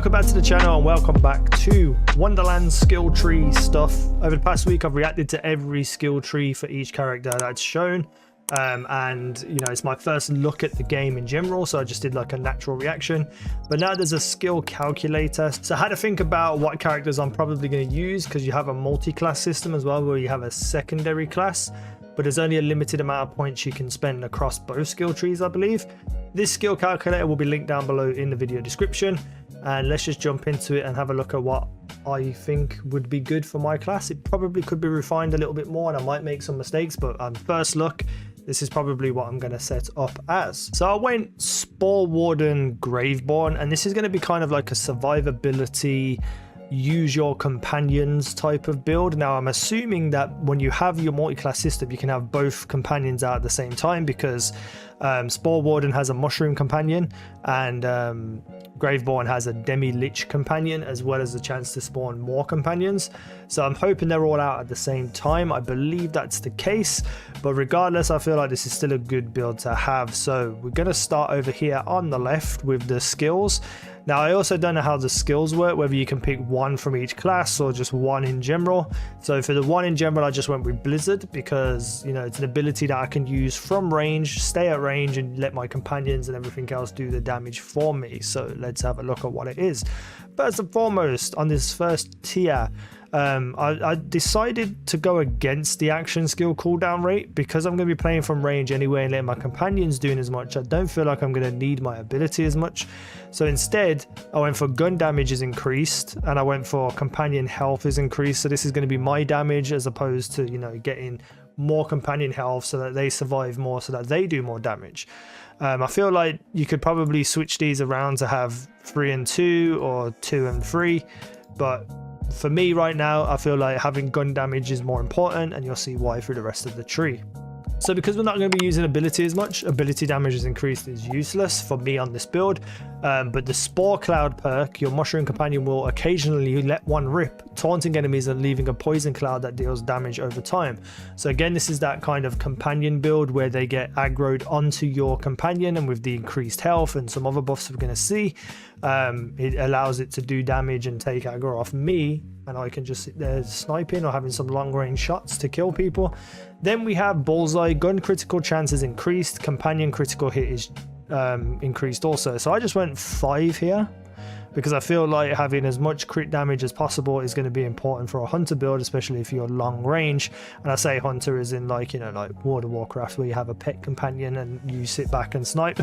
welcome back to the channel and welcome back to Wonderlands skill tree stuff. Over the past week I've reacted to every skill tree for each character that's shown, and you know, it's my first look at the game in general, so I just did like a natural reaction. But now there's a skill calculator, so I had to think about what characters I'm probably going to use, because you have a multi-class system as well where you have a secondary class, but there's only a limited amount of points you can spend across both skill trees, I believe. This skill calculator will be linked down below in the video description, and let's just jump into it and have a look at what I think would be good for my class. It probably could be refined a little bit more and I might make some mistakes, but on first look, this is probably what I'm going to set up as. So I went SPORE WARDEN GRAVEBORN, and this is going to be kind of like a survivability, use your companions type of build. Now I'm assuming that when you have your multi-class system you can have both companions out at the same time, because SPORE WARDEN has a mushroom companion and GRAVEBORN has a demi-lich companion, as well as the chance to spawn more companions. So I'm hoping they're all out at the same time. I believe that's the case, but regardless I feel like this is still a good build to have. So we're going to start over here on the left with the skills. Now I also don't know how the skills work, whether you can pick one from each class or just one in general. So for the one in general I just went with Blizzard, because you know, it's an ability that I can use from range, stay at range, and let my companions and everything else do the damage for me. So let's have a look at what it is. First and foremost, on this first tier, I decided to go against the action skill cooldown rate, because I'm going to be playing from range anyway and letting my companions doing as much. I don't feel like I'm going to need my ability as much. So instead I went for gun damage is increased, and I went for companion health is increased. So this is going to be my damage, as opposed to, you know, getting more companion health so that they survive more, so that they do more damage. I feel like you could probably switch these around to have 3 and 2 or 2 and 3, but for me right now I feel like having gun damage is more important, and you'll see why through the rest of the tree. So because we're not going to be using ability as much, ability damage is increased is useless for me on this build. But the Spore Cloud perk, your mushroom companion will occasionally let one rip, taunting enemies and leaving a poison cloud that deals damage over time. So again, this is that kind of companion build where they get aggroed onto your companion, and with the increased health and some other buffs we're going to see, it allows it to do damage and take aggro off me, and I can just sit there sniping or having some long range shots to kill people. Then we have Bullseye. Gun critical chance is increased, companion critical hit is increased also. So I just went 5 here, because I feel like having as much crit damage as possible is going to be important for a hunter build, especially if you're long range. And I say hunter as in, like, you know, like World of Warcraft, where you have a pet companion and you sit back and snipe.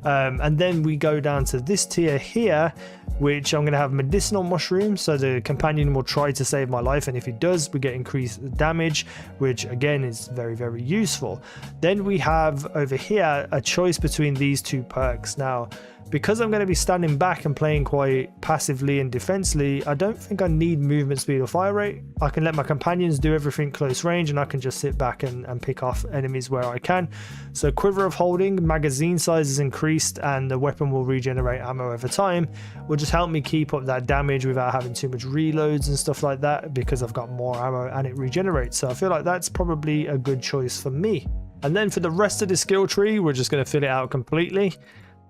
And then we go down to this tier here, which I'm going to have medicinal mushrooms, so the companion will try to save my life, and if he does we get increased damage, which again is very, very useful. Then we have over here a choice between these two perks. Now because I'm going to be standing back and playing quite passively and defensively, I don't think I need movement speed or fire rate. I can let my companions do everything close range, and I can just sit back and pick off enemies where I can. So quiver of holding, magazine size is increased, and the weapon will regenerate ammo over time, will just help me keep up that damage without having too much reloads and stuff like that, because I've got more ammo and it regenerates. So I feel like that's probably a good choice for me. And then for the rest of the skill tree, we're just going to fill it out completely,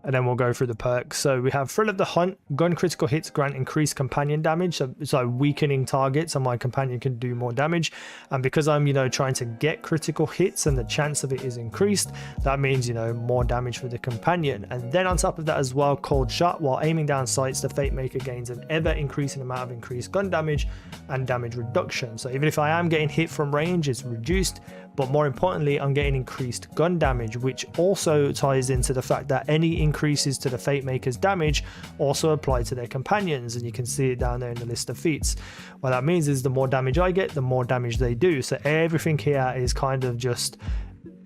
and then we'll go through the perks. So we have Thrill of the Hunt. Gun critical hits grant increased companion damage, so it's like weakening targets, and my companion can do more damage. And because I'm, you know, trying to get critical hits and the chance of it is increased, that means, you know, more damage for the companion. And then on top of that as well, Cold Shot. While aiming down sights, the Fate Maker gains an ever increasing amount of increased gun damage and damage reduction. So even if I am getting hit from range, it's reduced, but more importantly I'm getting increased gun damage, which also ties into the fact that any increases to the Fate Maker's damage also apply to their companions, and you can see it down there in the list of feats. What that means is the more damage I get, the more damage they do. So everything here is kind of just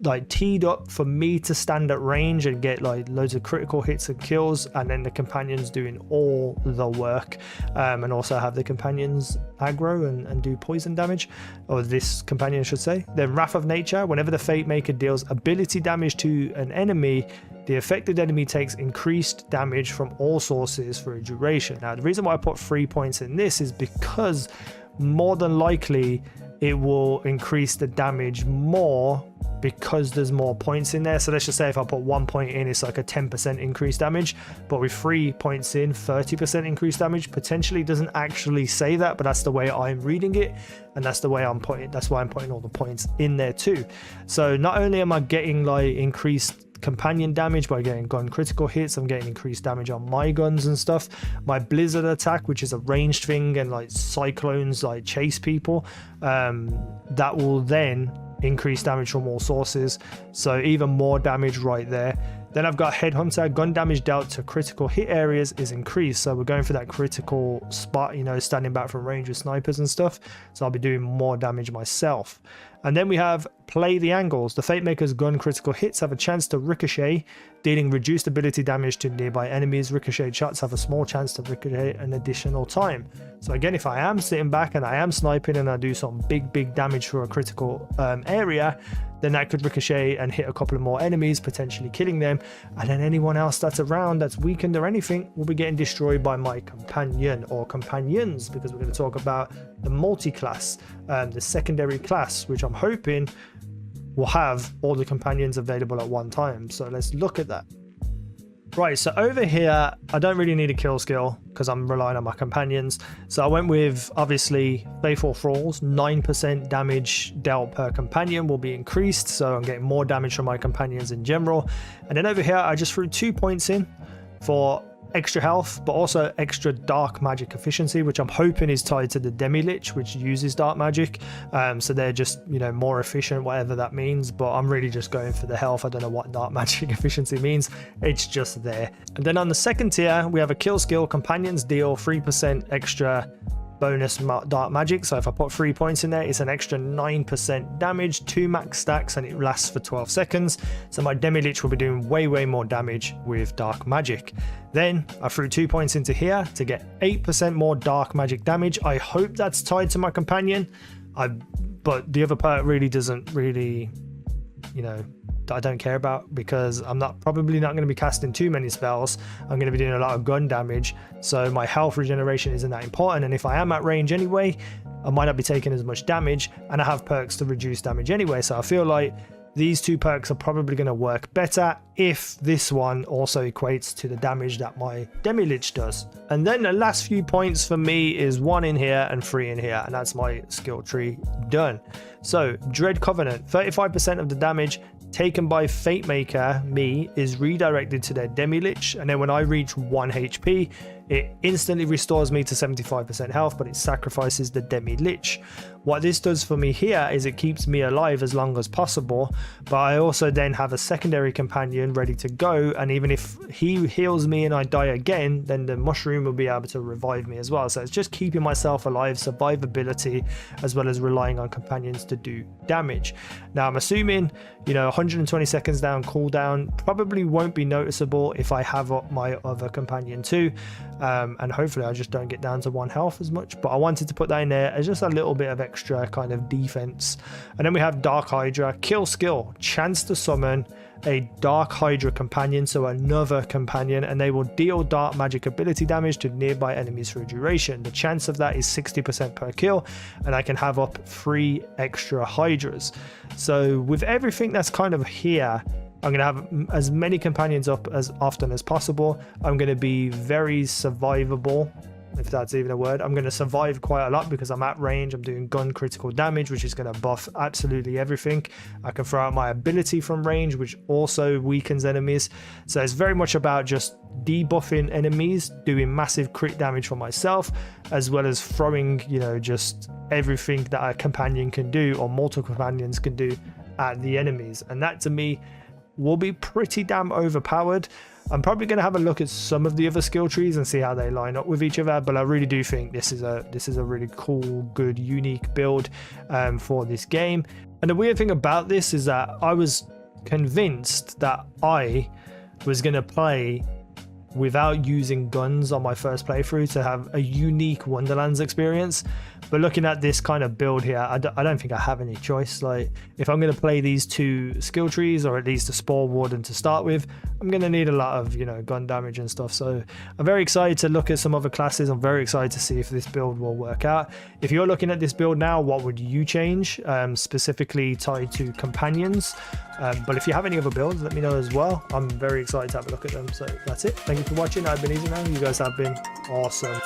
like teed up for me to stand at range and get like loads of critical hits and kills, and then the companions doing all the work, and also have the companions aggro and do poison damage, or this companion I should say. Then Wrath of Nature. Whenever the Fate Maker deals ability damage to an enemy, the affected enemy takes increased damage from all sources for a duration. Now the reason why I put 3 points in this is because more than likely it will increase the damage more because there's more points in there. So let's just say if I put 1 point in, it's like a 10% increased damage, but with 3 points in, 30% increased damage. Potentially doesn't actually say that, but that's the way I'm reading it, and that's the way I'm putting, that's why I'm putting all the points in there too. So not only am I getting like increased companion damage by getting gun critical hits, I'm getting increased damage on my guns and stuff. My blizzard attack, which is a ranged thing, and like cyclones like chase people, that will then increase damage from all sources, so even more damage right there. Then I've got Headhunter. Gun damage dealt to critical hit areas is increased, so we're going for that critical spot, you know, standing back from range with snipers and stuff, so I'll be doing more damage myself. And then we have Play the Angles. The Fate Maker's gun critical hits have a chance to ricochet, dealing reduced ability damage to nearby enemies. Ricocheted shots have a small chance to ricochet an additional time. So again, if I am sitting back and I am sniping and I do some big damage for a critical area, then that could ricochet and hit a couple of more enemies, potentially killing them, and then anyone else that's around that's weakened or anything will be getting destroyed by my companion or companions, because we're going to talk about the multi-class, the secondary class, which I'm hoping will have all the companions available at one time. So let's look at that. Right, so over here, I don't really need a kill skill because I'm relying on my companions. So I went with, obviously, Faithful Thralls. 9% damage dealt per companion will be increased, so I'm getting more damage from my companions in general. And then over here, I just threw 2 points in for extra health, but also extra dark magic efficiency, which I'm hoping is tied to the Demi-Lich, which uses dark magic. So they're just, you know, more efficient, whatever that means, but I'm really just going for the health. I don't know what dark magic efficiency means, it's just there. And then on the second tier, we have a kill skill. Companions deal 3% extra bonus dark magic, so if I put 3 points in there, it's an extra 9% damage, 2 max stacks, and it lasts for 12 seconds. So my Demi-Lich will be doing way more damage with dark magic. Then I threw 2 points into here to get 8% more dark magic damage. I hope that's tied to my companion, but the other perk really doesn't really, you know, I don't care about, because I'm probably not going to be casting too many spells. I'm going to be doing a lot of gun damage, so my health regeneration isn't that important, and if I am at range anyway, I might not be taking as much damage, and I have perks to reduce damage anyway, so I feel like these two perks are probably going to work better if this one also equates to the damage that my Demi-Lich does. And then the last few points for me is 1 in here and 3 in here, and that's my skill tree done. So Dread Covenant, 35% of the damage taken by Fate Maker, me, is redirected to their Demi-Lich, and then when I reach 1 HP, it instantly restores me to 75% health, but it sacrifices the Demi-Lich. What this does for me here is it keeps me alive as long as possible, but I also then have a secondary companion ready to go, and even if he heals me and I die again, then the mushroom will be able to revive me as well. So it's just keeping myself alive, survivability, as well as relying on companions to do damage. Now I'm assuming, you know, 120 seconds down cooldown probably won't be noticeable if I have my other companion too, and hopefully I just don't get down to 1 health as much, but I wanted to put that in there as just a little bit of extra kind of defense. And then we have Dark Hydra, kill skill, chance to summon a Dark Hydra companion, so another companion, and they will deal dark magic ability damage to nearby enemies for a duration. The chance of that is 60% per kill, and I can have up 3 extra Hydras. So with everything that's kind of here, I'm going to have as many companions up as often as possible. I'm going to be very survivable, if that's even a word. I'm going to survive quite a lot because I'm at range. I'm doing gun critical damage, which is going to buff absolutely everything. I can throw out my ability from range, which also weakens enemies. So it's very much about just debuffing enemies, doing massive crit damage for myself, as well as throwing, you know, just everything that a companion can do, or multiple companions can do, at the enemies. And that to me will be pretty damn overpowered. I'm probably going to have a look at some of the other skill trees and see how they line up with each other, but I really do think this is a really cool, good, unique build for this game. And the weird thing about this is that I was convinced that I was going to play without using guns on my first playthrough to have a unique Wonderlands experience. But looking at this kind of build here, I don't think I have any choice. Like, if I'm going to play these 2 skill trees, or at least a Spore Warden to start with, I'm going to need a lot of, you know, gun damage and stuff. So I'm very excited to look at some other classes. I'm very excited to see if this build will work out. If you're looking at this build now, what would you change, specifically tied to companions? But if you have any other builds, let me know as well. I'm very excited to have a look at them. So that's it. Thank you for watching. I've been easynow. You guys have been awesome.